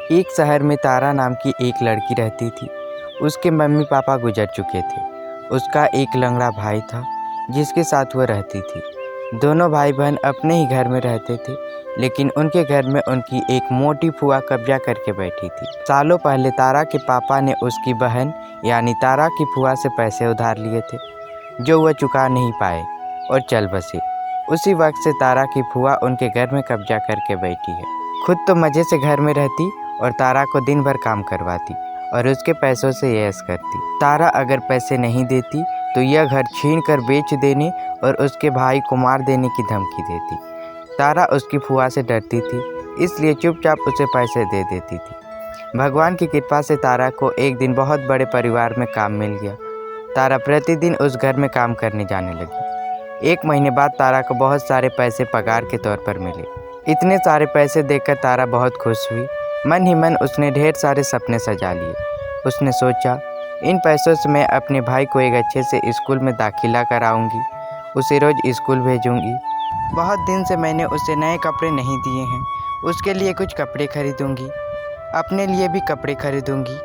एक शहर में तारा नाम की एक लड़की रहती थी। उसके मम्मी पापा गुजर चुके थे। उसका एक लंगड़ा भाई था जिसके साथ वह रहती थी। दोनों भाई बहन अपने ही घर में रहते थे, लेकिन उनके घर में उनकी एक मोटी फूआ कब्जा करके बैठी थी। सालों पहले तारा के पापा ने उसकी बहन यानी तारा की फूआ से पैसे उधार लिए थे, जो वह चुका नहीं पाए और चल बसे। उसी वक्त से तारा की फूआ उनके घर में कब्जा करके बैठी है। खुद तो मज़े से घर में रहती और तारा को दिन भर काम करवाती और उसके पैसों से ऐश करती। तारा अगर पैसे नहीं देती तो यह घर छीन कर बेच देने और उसके भाई को मार देने की धमकी देती। तारा उसकी फूआ से डरती थी, इसलिए चुपचाप उसे पैसे दे देती थी। भगवान की कृपा से तारा को एक दिन बहुत बड़े परिवार में काम मिल गया। तारा प्रतिदिन उस घर में काम करने जाने लगी। 1 महीने बाद तारा को बहुत सारे पैसे पगार के तौर पर मिले। इतने सारे पैसे देखकर तारा बहुत खुश हुई। मन ही मन उसने ढेर सारे सपने सजा लिए। उसने सोचा, इन पैसों से मैं अपने भाई को एक अच्छे से स्कूल में दाखिला कराऊंगी, उसे रोज़ स्कूल भेजूंगी। बहुत दिन से मैंने उसे नए कपड़े नहीं दिए हैं, उसके लिए कुछ कपड़े खरीदूंगी, अपने लिए भी कपड़े खरीदूंगी।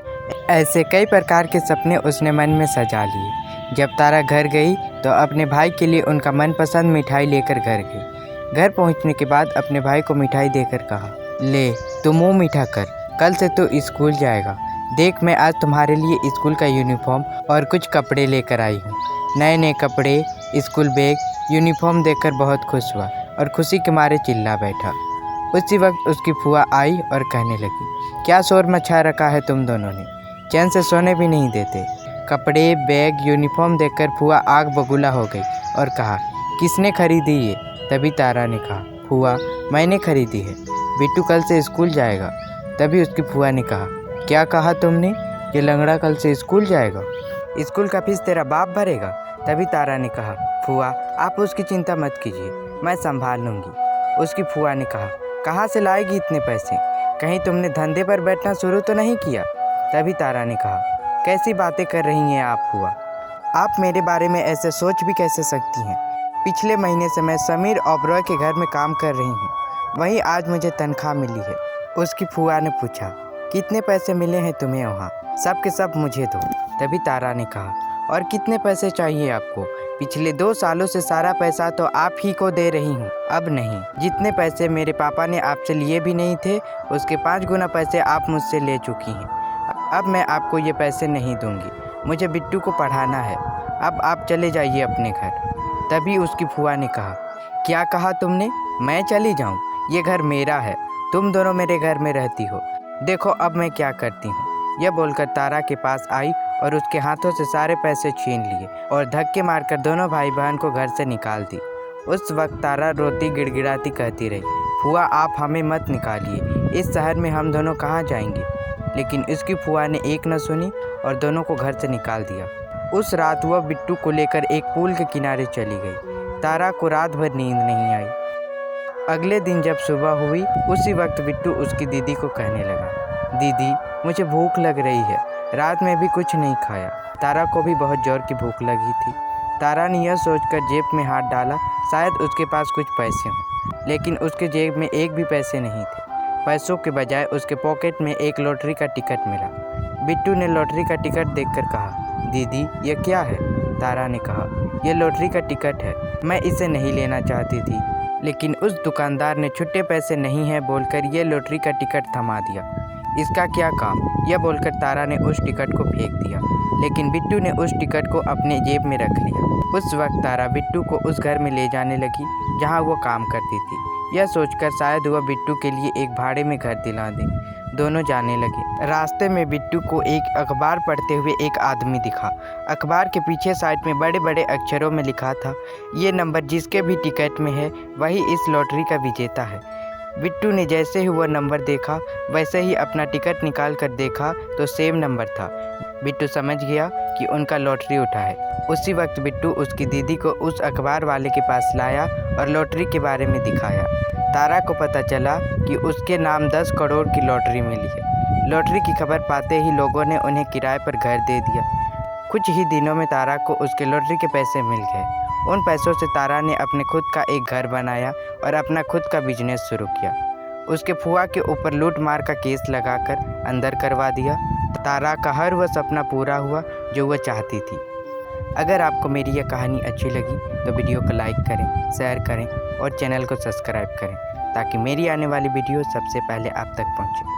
ऐसे कई प्रकार के सपने उसने मन में सजा लिए। जब तारा घर गई तो अपने भाई के लिए उनका मनपसंद मिठाई लेकर घर गई। घर पहुंचने के बाद अपने भाई को मिठाई देकर कहा, ले तू मुँह मीठा कर, कल से तू स्कूल जाएगा। देख, मैं आज तुम्हारे लिए स्कूल का यूनिफॉर्म और कुछ कपड़े लेकर आई हूँ। नए नए कपड़े, स्कूल बैग, यूनिफॉर्म देखकर बहुत खुश हुआ और खुशी के मारे चिल्ला बैठा। उसी वक्त उसकी फूआ आई और कहने लगी, क्या शोर मचा रखा है तुम दोनों ने, चैन से सोने भी नहीं देते। कपड़े, बैग, यूनिफॉर्म देखकर फूआ आग बबूला हो गई और कहा, किसने खरीदी ये? तभी तारा ने कहा, फूआ मैंने खरीदी है, बिट्टू कल से स्कूल जाएगा। तभी उसकी फूआ ने कहा, क्या कहा तुमने? ये लंगड़ा कल से स्कूल जाएगा? स्कूल का फीस तेरा बाप भरेगा? तभी तारा ने कहा, फूआ आप उसकी चिंता मत कीजिए, मैं संभाल लूँगी। उसकी फूआ ने कहा, कहाँ से लाएगी इतने पैसे? कहीं तुमने धंधे पर बैठना शुरू तो नहीं किया? तभी तारा ने कहा, कैसी बातें कर रही हैं आप फूआ, आप मेरे बारे में ऐसे सोच भी कैसे सकती हैं? पिछले महीने से मैं समीर ओबरॉय के घर में काम कर रही हूँ, वहीं आज मुझे तनख्वाह मिली है। उसकी फूआ ने पूछा, कितने पैसे मिले हैं तुम्हें वहाँ? सब के सब मुझे दो। तभी तारा ने कहा, और कितने पैसे चाहिए आपको? पिछले 2 सालों से सारा पैसा तो आप ही को दे रही हूँ, अब नहीं। जितने पैसे मेरे पापा ने आपसे लिए भी नहीं थे, उसके 5 गुना पैसे आप मुझसे ले चुकी हैं। अब मैं आपको ये पैसे नहीं दूंगी, मुझे बिट्टू को पढ़ाना है। अब आप चले जाइए अपने घर। तभी उसकी फूआ ने कहा, क्या कहा तुमने? मैं चली जाऊँ? ये घर मेरा है, तुम दोनों मेरे घर में रहती हो, देखो अब मैं क्या करती हूँ। यह बोलकर तारा के पास आई और उसके हाथों से सारे पैसे छीन लिए और धक्के मारकर दोनों भाई बहन को घर से निकाल दी। उस वक्त तारा रोती गिड़गिड़ाती कहती रही, फूआ आप हमें मत निकालिए, इस शहर में हम दोनों कहाँ जाएंगे? लेकिन उसकी फूआ ने एक न सुनी और दोनों को घर से निकाल दिया। उस रात वह बिट्टू को लेकर एक पुल के किनारे चली गई। तारा को रात भर नींद नहीं आई। अगले दिन जब सुबह हुई, उसी वक्त बिट्टू उसकी दीदी को कहने लगा, दीदी मुझे भूख लग रही है, रात में भी कुछ नहीं खाया। तारा को भी बहुत जोर की भूख लगी थी। तारा ने यह सोचकर जेब में हाथ डाला, शायद उसके पास कुछ पैसे हों, लेकिन उसके जेब में एक भी पैसे नहीं थे। पैसों के बजाय उसके पॉकेट में एक लॉटरी का टिकट मिला। बिट्टू ने लॉटरी का टिकट देखकर कहा, दीदी ये क्या है? तारा ने कहा, यह लॉटरी का टिकट है, मैं इसे नहीं लेना चाहती थी, लेकिन उस दुकानदार ने छुट्टे पैसे नहीं हैं बोलकर यह लॉटरी का टिकट थमा दिया। इसका क्या काम? यह बोलकर तारा ने उस टिकट को फेंक दिया, लेकिन बिट्टू ने उस टिकट को अपने जेब में रख लिया। उस वक्त तारा बिट्टू को उस घर में ले जाने लगी जहां वो काम करती थी, यह सोचकर शायद वह बिट्टू के लिए एक भाड़े में घर दिला दे। दोनों जाने लगे। रास्ते में बिट्टू को एक अखबार पढ़ते हुए एक आदमी दिखा। अखबार के पीछे साइड में बड़े बड़े अक्षरों में लिखा था, ये नंबर जिसके भी टिकट में है वही इस लॉटरी का विजेता है। बिट्टू ने जैसे ही वह नंबर देखा, वैसे ही अपना टिकट निकाल कर देखा तो सेम नंबर था। बिट्टू समझ गया कि उनका लॉटरी उठा है। उसी वक्त बिट्टू उसकी दीदी को उस अखबार वाले के पास लाया और लॉटरी के बारे में दिखाया। तारा को पता चला कि उसके नाम 10 करोड़ की लॉटरी मिली है। लॉटरी की खबर पाते ही लोगों ने उन्हें किराए पर घर दे दिया। कुछ ही दिनों में तारा को उसके लॉटरी के पैसे मिल गए। उन पैसों से तारा ने अपने खुद का एक घर बनाया और अपना खुद का बिजनेस शुरू किया। उसके फुआ के ऊपर लूट मार का केस लगाकर अंदर करवा दिया। तारा का हर वह सपना पूरा हुआ जो वह चाहती थी। अगर आपको मेरी यह कहानी अच्छी लगी तो वीडियो को लाइक करें, शेयर करें और चैनल को सब्सक्राइब करें ताकि मेरी आने वाली वीडियो सबसे पहले आप तक पहुंचे।